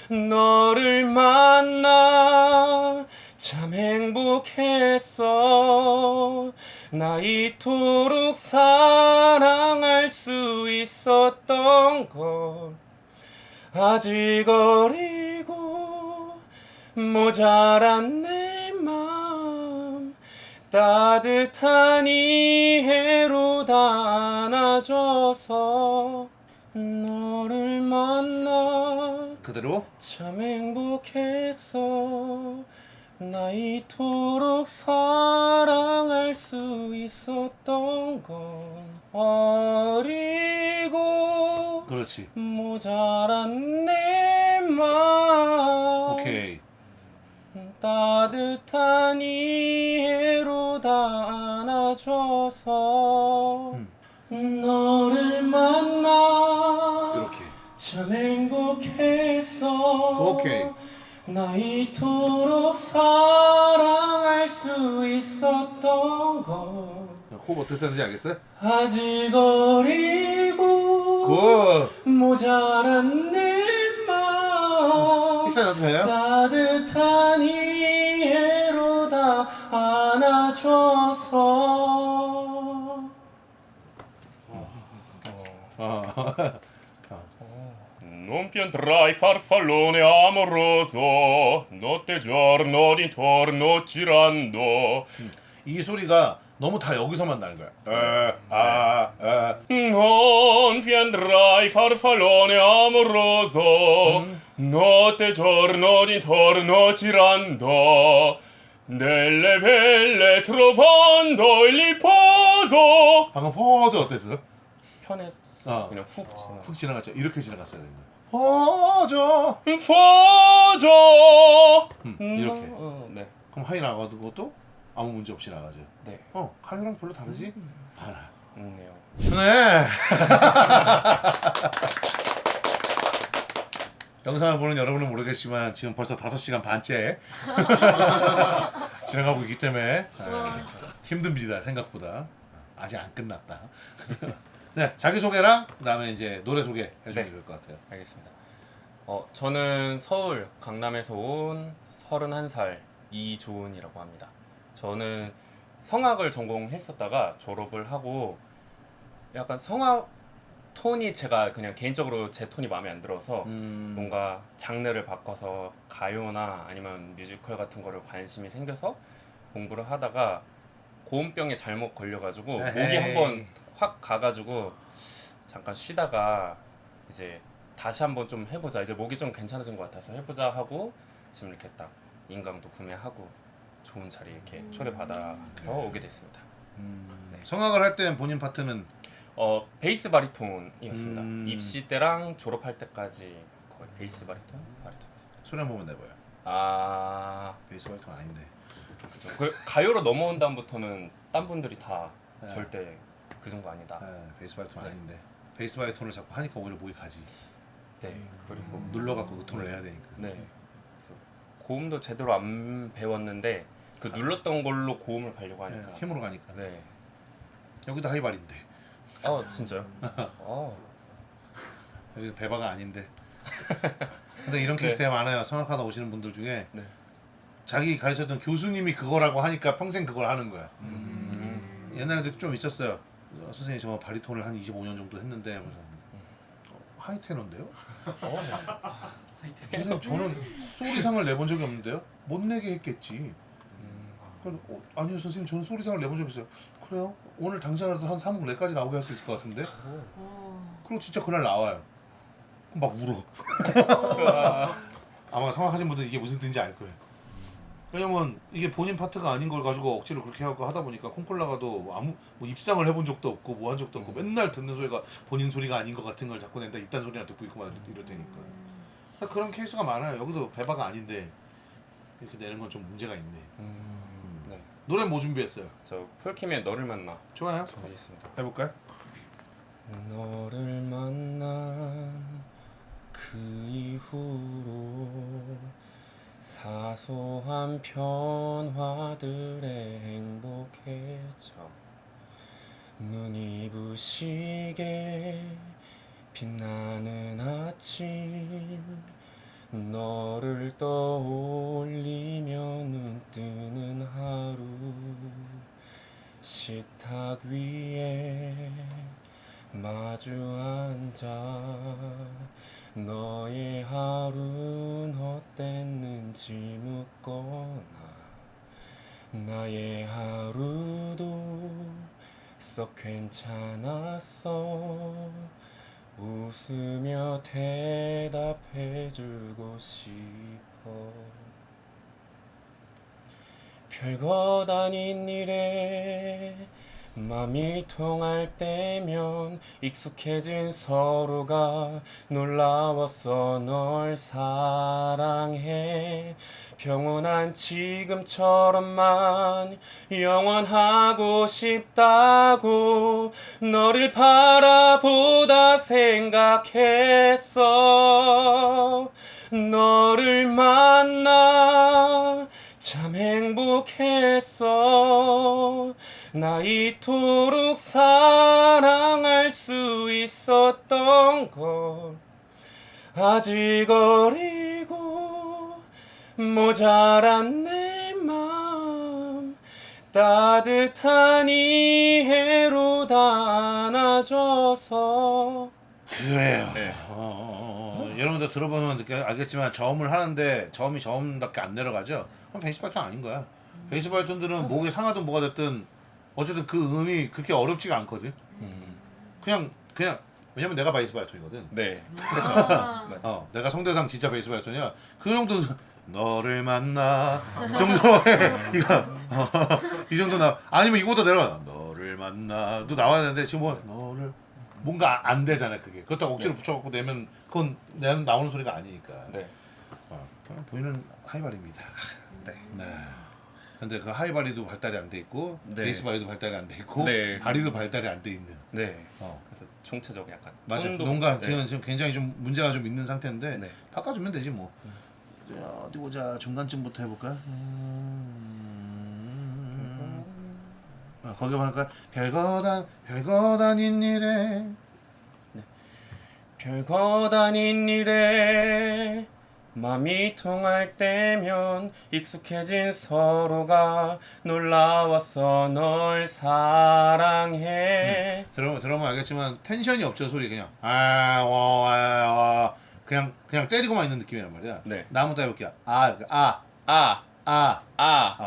너를 만나 참 행복했어. 나 이토록 사랑할 수 있었던 건 아직 어리고 모자란 내 맘 따뜻한 이해로 다 안아줘서 너를 만나 그대로. 참 행복했어. 나 이토록 사랑할 수 있었던 건 어리고 그렇지. 모자란 내 맘 오케이. 따뜻한 이해로 다 안아줘서 너를 만나 이렇게. 참 행복했어. 오케이. 나 이토록 사랑할 수 있었던 건 호흡 어떻게 쓰는지 알겠어요? 아직 어리고 굿. 모자란 내 맘 픽사 나도 돼요? 따뜻한 이해로 다 안아줘서 Non piantrai farfallone amoroso, notte e giorno d'intorno girando. 이 소리가 너무 다 여기서만 나는 거야. Non piantrai farfallone amoroso, notte e giorno d'intorno girando. Nelle velle trovando il riposo. 방금 퍼져 어땠어? 편해 그냥 훅 지나. 푹 지나갔죠. 이렇게 지나갔어야 되는 거야. 퍼져. 퍼져. 이렇게. 네. 그럼 하이 나가는 것도 아무 문제 없이 나가죠. 네. 하이랑 별로 다르지 않아. 네요. 네. 영상을 보는 여러분은 모르겠지만 지금 벌써 5시간 반째 지나가고 있기 때문에 힘듭니다. 생각보다. 아직 안 끝났다. 네, 자기소개랑 그다음에 이제 노래 소개 해주면 네. 될 것 같아요. 알겠습니다. 저는 서울 강남에서 온 31살 이조은이라고 합니다. 저는 성악을 전공했었다가 졸업을 하고 약간 성악 톤이 제가 그냥 개인적으로 제 톤이 마음에 안 들어서 뭔가 장르를 바꿔서 가요나 아니면 뮤지컬 같은 거를 관심이 생겨서 공부를 하다가 고음병에 잘못 걸려가지고 목이 한번 확 가가지고 잠깐 쉬다가 이제 다시 한번 좀 해보자. 이제 목이 좀 괜찮아진 것 같아서 해보자 하고 지금 이렇게 딱 인강도 구매하고 좋은 자리 이렇게 초대받아서 오게 됐습니다. 네. 성악을 할 때 본인 파트는 베이스 바리톤이었습니다. 입시 때랑 졸업할 때까지 거의 베이스 바리톤. 소리 한 번만 내봐요. 베이스 베이스 바리톤 아닌데. 그죠. 그 가요로 넘어온 다음부터는 딴 분들이 다 네. 절대 그 정도 아니다. 베이스 바리톤 네. 아닌데. 베이스 바리톤을 자꾸 하니까 오히려 목이 가지. 네. 그리고 눌러갖고 그 톤을 내야 되니까. 네. 그래서 고음도 제대로 안 배웠는데 그 눌렀던 걸로 고음을 가려고 하니까 힘으로 가니까. 네. 여기도 하이발인데. 진짜요? 여기 배바가 아닌데. 근데 이런 케이스가 많아요. 성악하다 오시는 분들 중에 네. 자기 가르쳤던 교수님이 그거라고 하니까 평생 그걸 하는 거야. 옛날에도 좀 있었어요. 선생님 저 바리톤을 한 25년 정도 했는데 하이 테너인데요? 선생님 저는 소리상을 내본 적이 없는데요? 못 내게 했겠지. 아니요 선생님 저는 소리상을 내본 적이 있어요. 그래요? 오늘 당장이라도 한 3국 내까지 나오게 할 수 있을 것 같은데? 그럼 진짜 그날 나와요. 그럼 막 울어. 아마 성악하신 분들 이게 무슨 뜻인지 알 거예요. 왜냐면 이게 본인 파트가 아닌 걸 가지고 억지로 그렇게 하고 하다 보니까 콩콜라가도 아무 뭐 입상을 해본 적도 없고 뭐 한 적도 없고 맨날 듣는 소리가 본인 소리가 아닌 것 같은 걸 자꾸 낸다 이딴 소리나 듣고 있고 막 이럴 테니까 그런 케이스가 많아요. 여기도 배바가 아닌데 이렇게 내는 건 좀 문제가 있네. 네. 노래 뭐 준비했어요? 저 폴킴의 너를 만나 좋아요. 준비했습니다. 해볼까요? 너를 만난 그 이후로 사소한 변화들에 행복해져 눈이 부시게 빛나는 아침 너를 떠올리며 눈 뜨는 하루 식탁 위에 마주 앉아 너의 하루는 어땠는지 묻거나 나의 하루도 썩 괜찮았어 웃으며 대답해주고 싶어 별것 아닌 일에 맘이 통할 때면 익숙해진 서로가 놀라웠어 널 사랑해 평온한 지금처럼만 영원하고 싶다고 너를 바라보다 생각했어 너를 만나 참 행복했어 나 이토록 사랑할 수 있었던 건 아직 어리고 모자란 내 맘 따뜻한 이해로 다 안아줘서 그래요. 네. 여러분들 들어보면 알겠지만 저음을 하는데 저음이 저음답게 안 내려가죠? 그럼 베이스 바톤 아닌 거야. 베이스 바톤들은 목에 상하든 뭐가 됐든 어쨌든 그 음이 그렇게 어렵지가 않거든. 그냥 왜냐면 내가 베이스 바톤이거든. 네 아. 내가 성대상 진짜 베이스 바톤이야. 그 정도 너를 만나 정도의 이 정도 나 아니면 이거보다 내려가 너를 만나도 나와야 되는데 지금 뭐 너를 뭔가 안 되잖아 그게. 그렇다고 억지로 붙여갖고 내면 그건 나오는 소리가 아니니까. 네. 그냥 보이는 하이바리입니다. 네. 네. 근데 그 하이바리도 발달이 안 돼 있고 네. 베이스 바리도 발달이 안 돼 있고 네. 바리도 발달이 안 돼 있는. 네. 어. 그래서 총체적 약간 맞아. 톤도- 뭔가 네. 지금 굉장히 좀 문제가 좀 있는 상태인데 네. 바꿔주면 되지 뭐. 자, 어디 보자. 중간쯤부터 해볼까? 거기 보니까 별것 아닌 일에 별것 아닌 일에 맘이 통할 때면 익숙해진 서로가 놀라웠어 널 사랑해 들어보면 알겠지만 텐션이 없죠 소리 그냥 그냥 때리고만 있는 느낌이란 말이야. 네. 나 한번 더 해볼게요.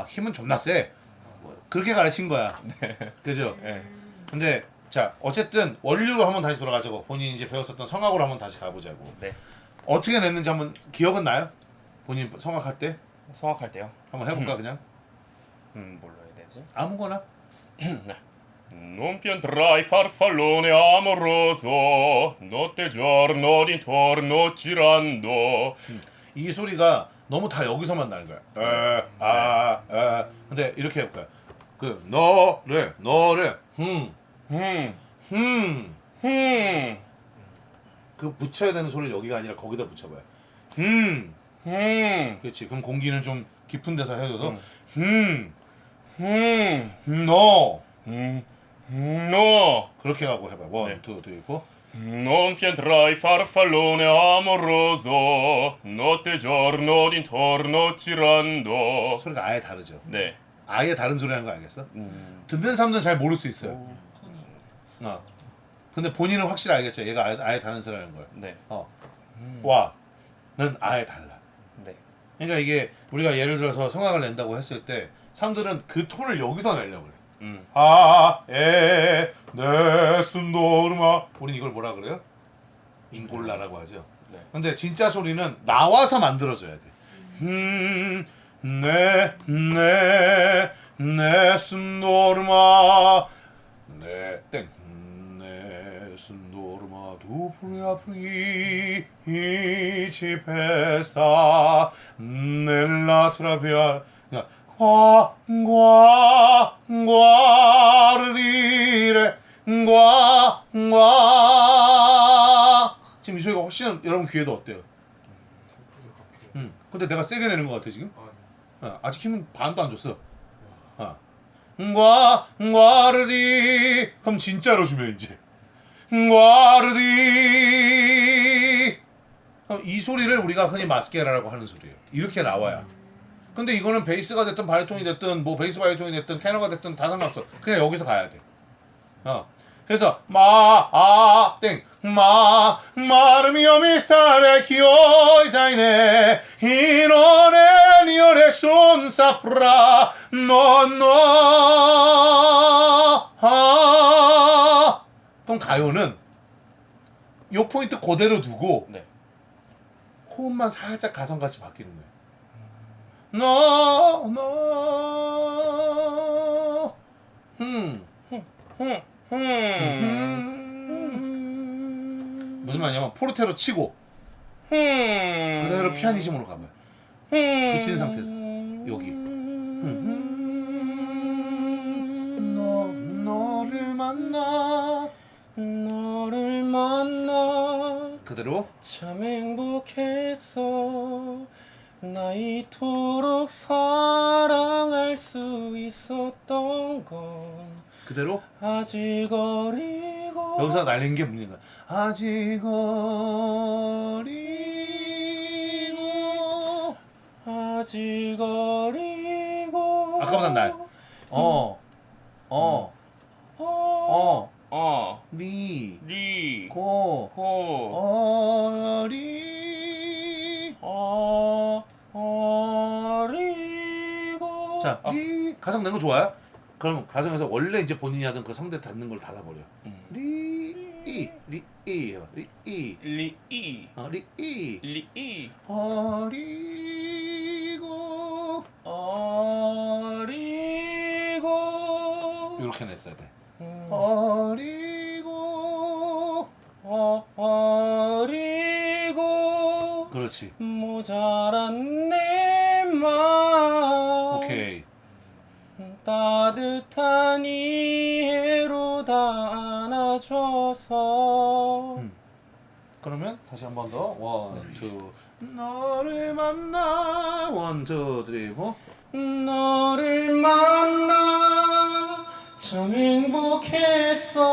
힘은 존나 세. 그렇게 가르친 거야. 그죠? 네. 근데 자 어쨌든 원류로 한번 다시 돌아가자고. 본인이 이제 배웠었던 성악으로 한번 다시 가보자고. 네. 어떻게 냈는지 한번 기억은 나요? 본인 성악할 때 성악할 때요? 한번 해볼까 그냥? 뭘로 해야 되지? 아무거나. Non piantrai farfallone amoroso notte e giorno d'intorno girando 이 소리가 너무 다 여기서만 나는 거야. 근데 이렇게 해볼까요? 그 너를 흠 그 붙여야 되는 소리를 여기가 아니라 거기다 붙여봐요. 그렇지. 그럼 공기는 좀 깊은 데서 해줘도 너 no 그렇게 하고 해봐. 원, 네. 투, 쓰리, 포. Non piantrai farfallone amoroso notte e giorno d'intorno girando 소리가 아예 다르죠. 네. 아예 다른 소리 하는 거 알겠어? 듣는 사람들은 잘 모를 수 있어요. 근데 본인은 확실히 알겠죠. 얘가 아예 다른 소리 하는 걸. 네. 와는 아예 달라. 네. 그러니까 이게 우리가 예를 들어서 성악을 낸다고 했을 때 사람들은 그 톤을 여기서 내려고 그래. 네순도르마 우린 이걸 뭐라 그래요? 잉골라라고 하죠. 네. 근데 진짜 소리는 나와서 만들어져야 돼. 네순도르마 네땡 네순도르마 두프리아프리 이치페사 넬라트라비알 과르디레 지금 이 소리가 훨씬 여러분 귀에도 어때요? 근데 내가 세게 내는 것 같아 지금? 아직 힘은 반도 안 줬어. 과르디 그럼 진짜로 주면 이제 과르디 그럼 이 소리를 우리가 흔히 마스케라라고 하는 소리예요. 이렇게 나와야. 근데 이거는 베이스가 됐든 바리톤이 됐든 뭐 베이스 바리톤이 됐든 테너가 됐든 다 상관없어. 그냥 여기서 가야 돼. 그래서 마르미오 미사레 키오이자이네 이노레 니오레 손사프라 노노 그럼 가요는 요 포인트 그대로 두고 네. 호흡만 살짝 가성같이 바뀌는 거예요. 너 무슨 말이냐면 포르테로 치고 그대로 피아니심으로 가봐요. 붙인 상태에서 여기 너를 만나 그대로 참 행복했어 나 이토록 사랑할 수 있었던 건 그대로 아직 어리고 여기서 날리는 게 문제인 거야. 아직 어리고 아까보단 나아요. 리 리 고 고 어리 어리고 자, 리 가성 낸 거 좋아요? 그럼 가성에서 원래 이제 본인이 하던 그 성대 닿는 걸 닫아버려. 리이 해봐. 리이 리이 리이 리이 어리고 어리고 이렇게 냈어야 돼. 어리고 어리고 그렇지. 모자란 내 맘 오케이. 따뜻한 이해로 다 안아줘서 그러면 다시 한 번 더. 원, 투. 너를 만나. 원, 투, 쓰리, 포. 너를 만나 참 행복했어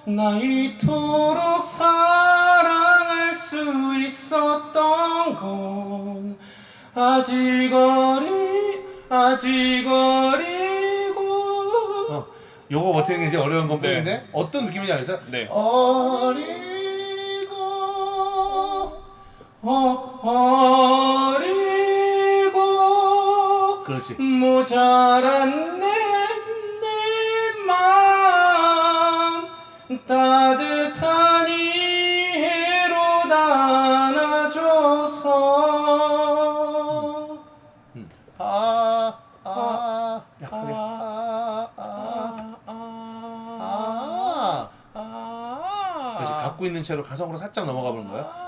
나 이토록 사랑할 수 있었던 건 아직 어리고 요거 버티는 게 이제 어려운 건 네. 뿐인데 어떤 느낌인지 알겠어요? 네. 어리고 어리고 그렇지. 모자란 내 맘 따뜻한 이해로 다 안아줘서 약하게 그렇지. 갖고 있는 채로 가성으로 살짝 넘어가 보는 거야.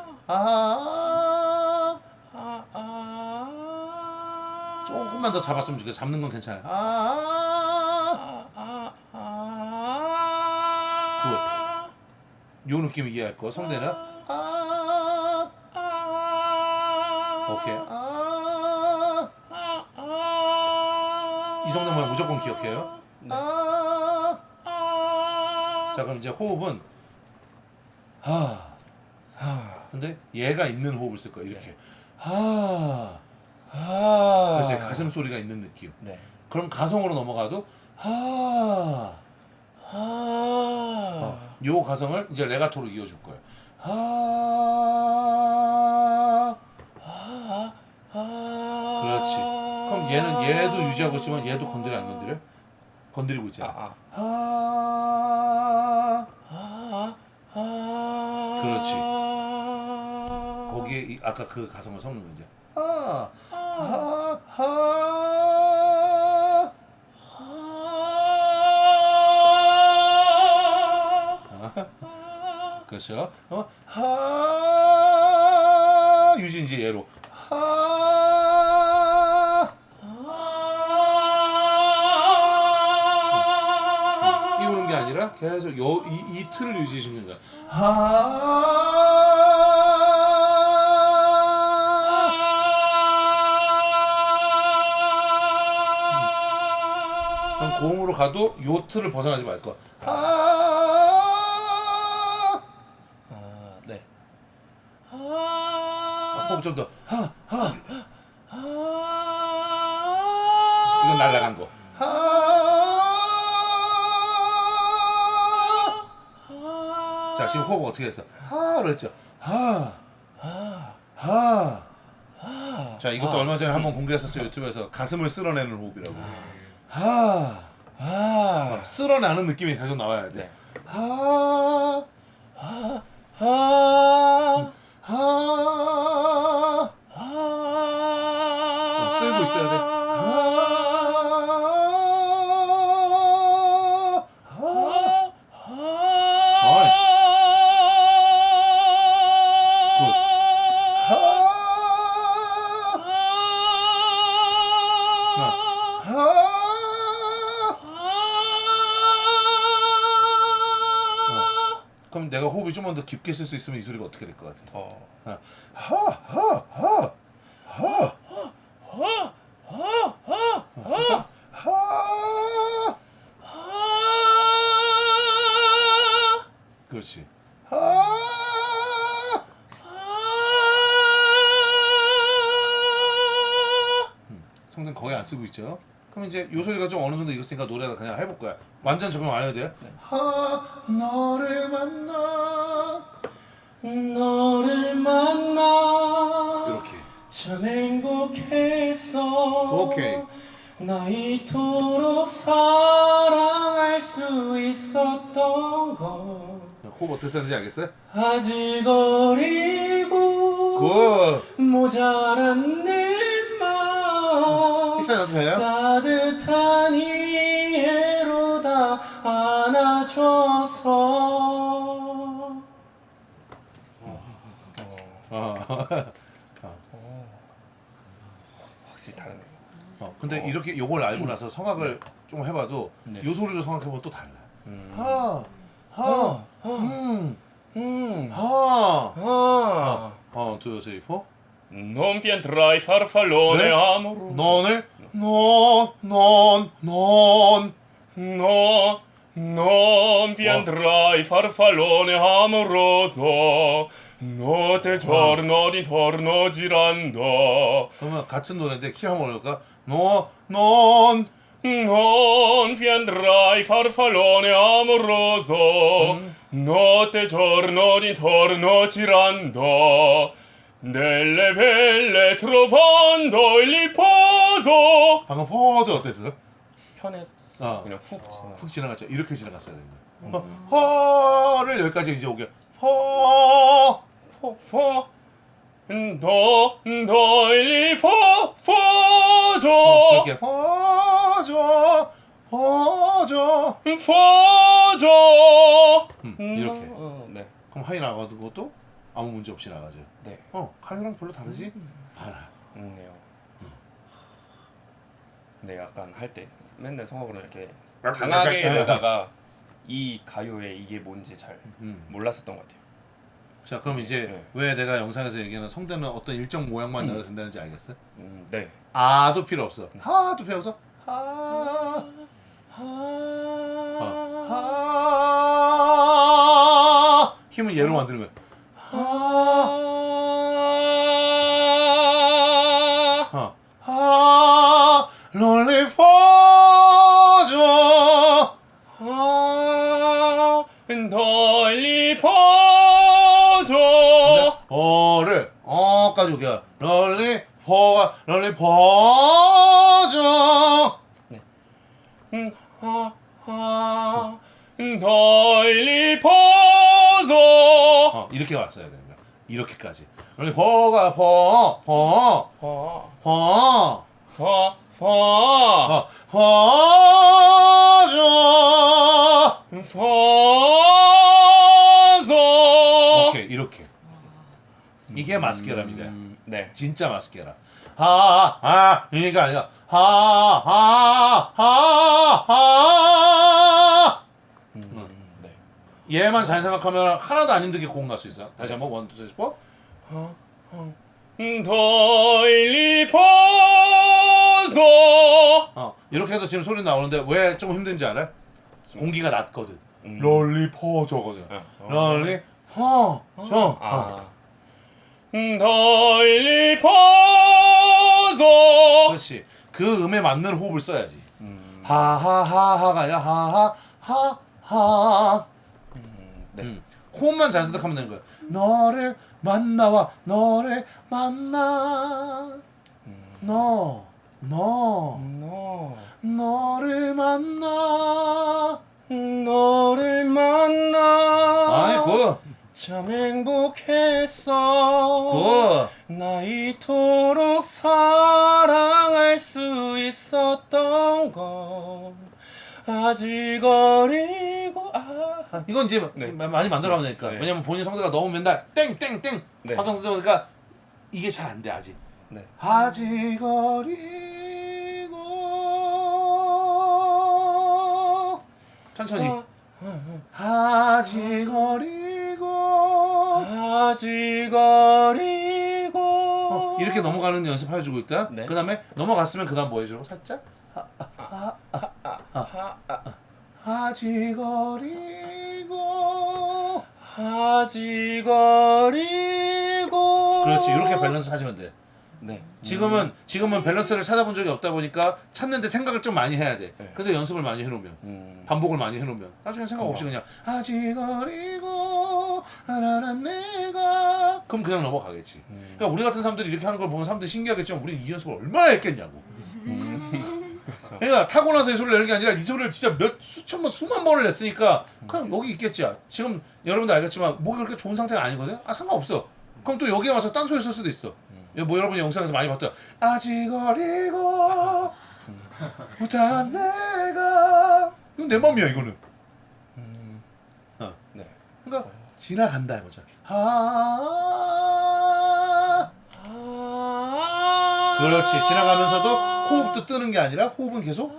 조금만 더 잡았으면 좋겠어. 잡는 건 괜찮아요. 요 느낌 이해할 거. 성대는 오케이. 이 정도만 무조건 기억해요. 네. 자, 그럼 이제 호흡은 근데 얘가 있는 호흡을 쓸 거예요. 이렇게. 그래서 가슴 소리가 있는 느낌. 네. 그럼 가성으로 넘어가도 요 가성을 이제 레가토로 이어줄 거예요. 그렇지. 그럼 얘도 유지하고 있지만 얘도 건드려 안 건드려? 건드리고 있잖아. 그렇지. 거기에 아까 그 가성을 섞는 거지. 그렇죠. 유지 이제 얘로. 띄우는 게 아니라 계속 이 틀을 유지해 주는 거야. 그럼 고음으로 가도 요 틀을 벗어나지 말 거야. 네. 호흡 좀 더. 이건 날라간 거. 자, 지금 호흡 어떻게 했어? 하로 했죠. 자, 이것도 얼마 전에 한번 공개했었어요. 유튜브에서 가슴을 쓸어내는 호흡이라고. 쓸어내는 느낌이 계속 나와야 돼. 네. 쓸고 있어야 돼. 그럼 내가 호흡이 좀만 더 깊게 쓸 수 있으면 이 소리가 어떻게 될 것 같아? 그렇지. 성대는 거의 안 쓰고 있죠. 그럼 이제 요 소리가 좀 어느 정도 익었으니까 노래가 그냥 해볼 거야. 완전 적용 안 해도 돼요? 너를 만나 너를 만나 이렇게. 참 행복했어. 오케이. 나 이토록 사랑할 수 있었던 건 호흡 어떻게 쓰는지 알겠어요? 아직 어리고 굿. 모자란 내 마음 식사 나도 돼요? 따뜻한 이해로 다 안아줘서. 확실히 다르네요. 근데 이렇게 요걸 알고 나서 성악을 좀 해봐도 네. 요 소리로 성악해보면 또 달라. Two, three, four. Non piantrai farfallone 네? amoroso. 넌을 Non piantrai farfallone amoroso. Notte giorno di torno girando. 그러면 같은 노래인데 키 한번 올릴까? Non Non piantrai farfallone amoroso. Notte giorno di torno girando. Nelle velle trovando il riposo. 방금 퍼즈 어땠어? 편에 그냥 훅 지나. 푹 지나갔죠. 이렇게 지나갔어야 되는 거야. 허를 여기까지 이제 오게. 허. 포 너 일리 포조 이렇게 퍼져. 이렇게. 네. 그럼 하이 나가는 것도 아무 문제 없이 나가죠. 네. 하이랑 별로 다르지 않아. 네요. 네, 약간 할 때 맨날 성악으로 이렇게 강하게 내다가 이 가요에 이게 뭔지 잘 몰랐었던 것 같아요. 자, 그럼 이제 네. 왜 내가 영상에서 얘기하는 성대는 어떤 일정 모양만 넣어도 된다는지 알겠어? 네. 아도 필요 없어. 하도 필요 없어. 힘은 얘로 만드는 거야. 롤리 퍼져. 널리 퍼져. 어를 어까지 오게. 롤리 퍼져. 널리 퍼져. 이렇게 왔어야 되는 거야. 이렇게까지. 롤리 퍼가 퍼. 퍼져. 퍼져. 오케이, 이렇게. 이게 마스케라입니다. 네. 진짜 마스케라. 이게 아니라 네. 얘만 잘 생각하면 하나도 안 힘들게 고음 갈 수 있어. 다시 한번 원, 투, 쓰리, 포. 널리 퍼져. 이렇게 해서 지금 소리 나오는데 왜 조금 힘든지 알아? 공기가 낮거든. 롤리 퍼져거든. 롤리 퍼져. 널리 벗어. 그렇지. 그 음에 맞는 호흡을 써야지. 음, 하하하하가 아니라 하하하하. 네. 호흡만 잘 선택하면 되는 거야. 너를 만나와 너를 만나. 너 너를 만나. 너를 만나. 아이고. 참 행복했어. 그 나 이토록 사랑할 수 있었던 건 아직 어리고 이건 이제 네. 많이 만들어가면 되니까. 네. 왜냐면 본인 성대가 너무 맨날 땡땡땡 네. 하던 성대가 보니까 이게 잘 안 돼 아직. 네. 아직 어리고 천천히. 아직 어리고 아직 어리고 이렇게 넘어가는 연습 해주고 있다. 네. 그 다음에 넘어갔으면 그 다음 뭐 해주고 살짝 아직 어리고. 아직 어리고. 그렇지. 이렇게 밸런스 하시면 돼. 네. 지금은 밸런스를 찾아본 적이 없다 보니까 찾는데 생각을 좀 많이 해야 돼. 네. 근데 연습을 많이 해놓으면 반복을 많이 해놓으면 나중에 생각 없이 그냥 아직 어리고 하나는 내가 그럼 그냥 넘어가겠지. 그러니까 우리 같은 사람들이 이렇게 하는 걸 보면 사람들이 신기하겠지만 우리는 이 연습을 얼마나 했겠냐고. 그렇죠. 그러니까 타고 나서 이 소리를 내는 게 아니라 이 소리를 진짜 수천 번 수만 번을 냈으니까 그냥 여기 있겠지. 지금 여러분도 알겠지만 목이 그렇게 좋은 상태가 아니거든. 상관없어. 그럼 또 여기 와서 딴 소리 쓸 수도 있어. 뭐 여러분이 영상에서 많이 봤던 아직 어리고 못한 내가 이건 내 맘이야 이거는. 네. 그러니까 지나간다 이거죠. 그렇지. 지나가면서도 호흡도 뜨는 게 아니라 호흡은 계속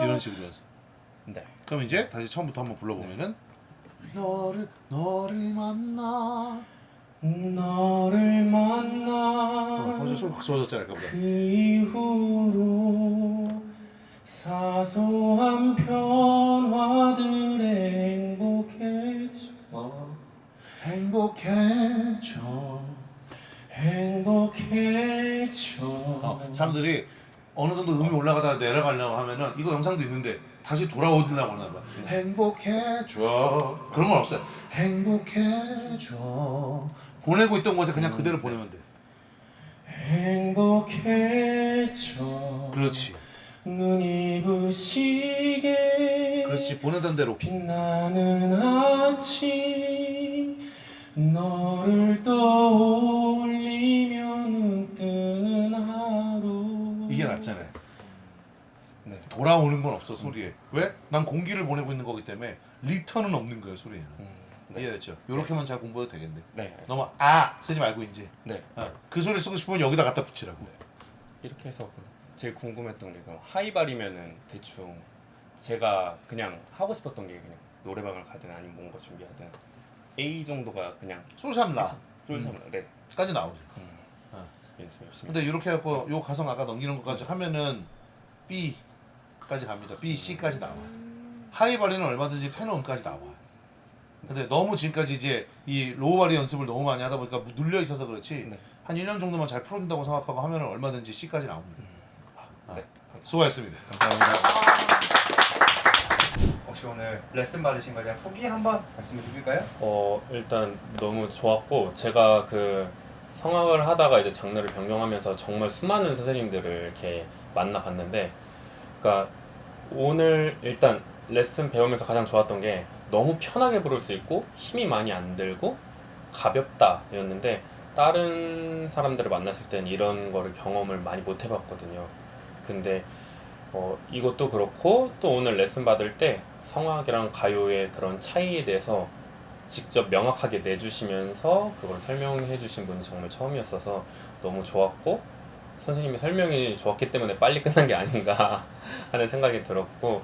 이런 식으로 해서. 네. 그럼 이제 다시 처음부터 한번 불러보면은 너를 만나. 너를 만나. 벌써 소리 확 좋아졌잖아 아까보다. 그 이후로 사소한 변화들에 행복해져. 사람들이 어느 정도 음이 올라가다가 내려가려고 하면은 이거 영상도 있는데 다시 돌아오려고 하나 봐. 행복해져. 그런 건 없어요. 행복해져. 보내고 있던 곳에 그냥 그대로 보내면 돼. 행복해져. 그렇지. 눈이 부시게 그렇지. 보내던 대로. 빛나는 아침 너를 떠올리며 눈 뜨는 하루. 이게 낫잖아요. 네. 돌아오는 건 없어 소리에. 왜? 난 공기를 보내고 있는 거기 때문에 리턴은 없는 거예요 소리에는. 네. 이해됐죠? 요렇게만 잘 공부해도 되겠네. 네. 너무 쓰지 말고 이제 네. 그 소리 쓰고 싶으면 여기다 갖다 붙이라고. 이렇게 해서 제일 궁금했던 게 그럼 하이발이면은 대충 제가 그냥 하고 싶었던 게 그냥 노래방을 가든 아니면 뭔가 준비하든 A 정도가 그냥 솔삼라 솔sam라 네. 까지 나오죠. 연습 열심히. 근데 이렇게 해갖고 요 가성 아까 넘기는 것까지 하면은 B까지 갑니다. B, C까지 나와. 하이바리는 얼마든지 테너음까지 나와. 근데 너무 지금까지 이제 이 로우바리 연습을 너무 많이 하다 보니까 눌려 있어서 그렇지. 네. 한 1년 정도만 잘 풀어준다고 생각하고 하면은 얼마든지 C까지 나옵니다. 네. 수고하셨습니다. 감사합니다. 혹시 오늘 레슨 받으신 거에 대한 후기 한번 말씀해 주실까요? 일단 너무 좋았고 제가 그 성악을 하다가 이제 장르를 변경하면서 정말 수많은 선생님들을 이렇게 만나봤는데, 그러니까 오늘 일단 레슨 배우면서 가장 좋았던 게 너무 편하게 부를 수 있고 힘이 많이 안 들고 가볍다였는데, 다른 사람들을 만났을 땐 이런 거를 경험을 많이 못 해봤거든요. 근데 이것도 그렇고 또 오늘 레슨 받을 때 성악이랑 가요의 그런 차이에 대해서 직접 명확하게 내주시면서 그걸 설명해 주신 분이 정말 처음이었어서 너무 좋았고, 선생님의 설명이 좋았기 때문에 빨리 끝난 게 아닌가 하는 생각이 들었고,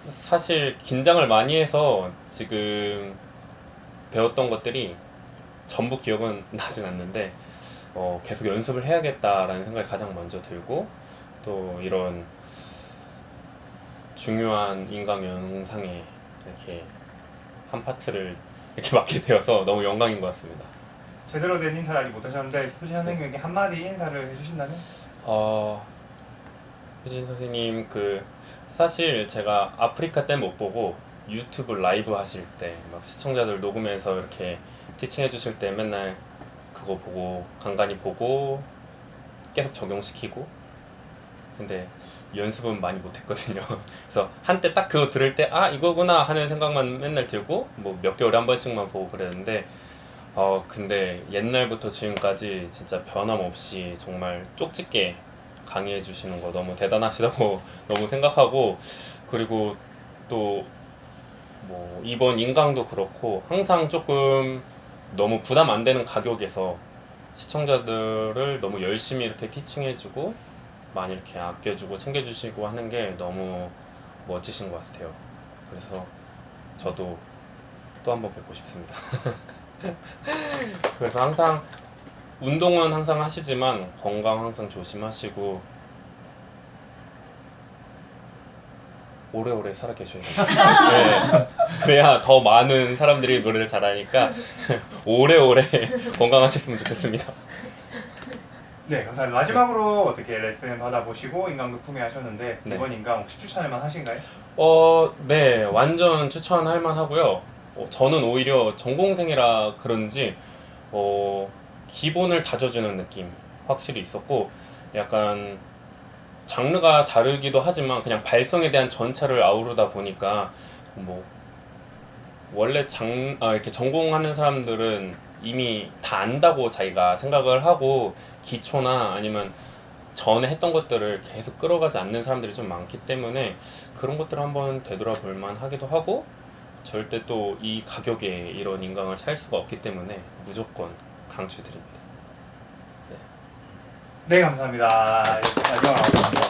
사실 긴장을 많이 해서 지금 배웠던 것들이 전부 기억은 나진 않는데 계속 연습을 해야겠다라는 생각이 가장 먼저 들고 또 이런 중요한 인강 영상에 이렇게 한 파트를 이렇게 맡게 되어서 너무 영광인 것 같습니다. 제대로 된 인사를 아직 못하셨는데 효진 선생님에게 한마디 인사를 해주신다면? 효진 선생님 사실 제가 아프리카 때 못 보고 유튜브 라이브 하실 때 막 시청자들 녹음해서 이렇게 티칭해 주실 때 맨날 그거 보고 간간히 보고 계속 적용시키고 근데 연습은 많이 못했거든요. 그래서 한때 딱 그거 들을 때 이거구나 하는 생각만 맨날 들고 뭐 몇 개월에 한 번씩만 보고 그랬는데 근데 옛날부터 지금까지 진짜 변함없이 정말 쪽집게 강의해 주시는 거 너무 대단하시다고 너무 생각하고 그리고 또 뭐 이번 인강도 그렇고 항상 조금 너무 부담 안 되는 가격에서 시청자들을 너무 열심히 이렇게 티칭해주고 많이 이렇게 아껴주고 챙겨주시고 하는 게 너무 멋지신 것 같아요. 그래서 저도 또 한 번 뵙고 싶습니다. 그래서 항상 운동은 항상 하시지만 건강 항상 조심하시고 오래오래 살아 계셔야 돼요. 네. 그래야 더 많은 사람들이 노래를 잘하니까 오래오래 건강하셨으면 좋겠습니다. 네, 감사합니다. 마지막으로 어떻게 레슨 받아보시고 인강도 구매하셨는데 네. 이번 인강 혹시 추천할 만하신가요? 네, 완전 추천할 만하고요. 저는 오히려 전공생이라 그런지 기본을 다져주는 느낌 확실히 있었고 약간 장르가 다르기도 하지만 그냥 발성에 대한 전차를 아우르다 보니까 뭐 원래 이렇게 전공하는 사람들은 이미 다 안다고 자기가 생각을 하고 기초나 아니면 전에 했던 것들을 계속 끌어가지 않는 사람들이 좀 많기 때문에 그런 것들을 한번 되돌아볼 만하기도 하고 절대 또 이 가격에 이런 인강을 살 수가 없기 때문에 무조건 강추드립니다. 네, 감사합니다. 마지막으로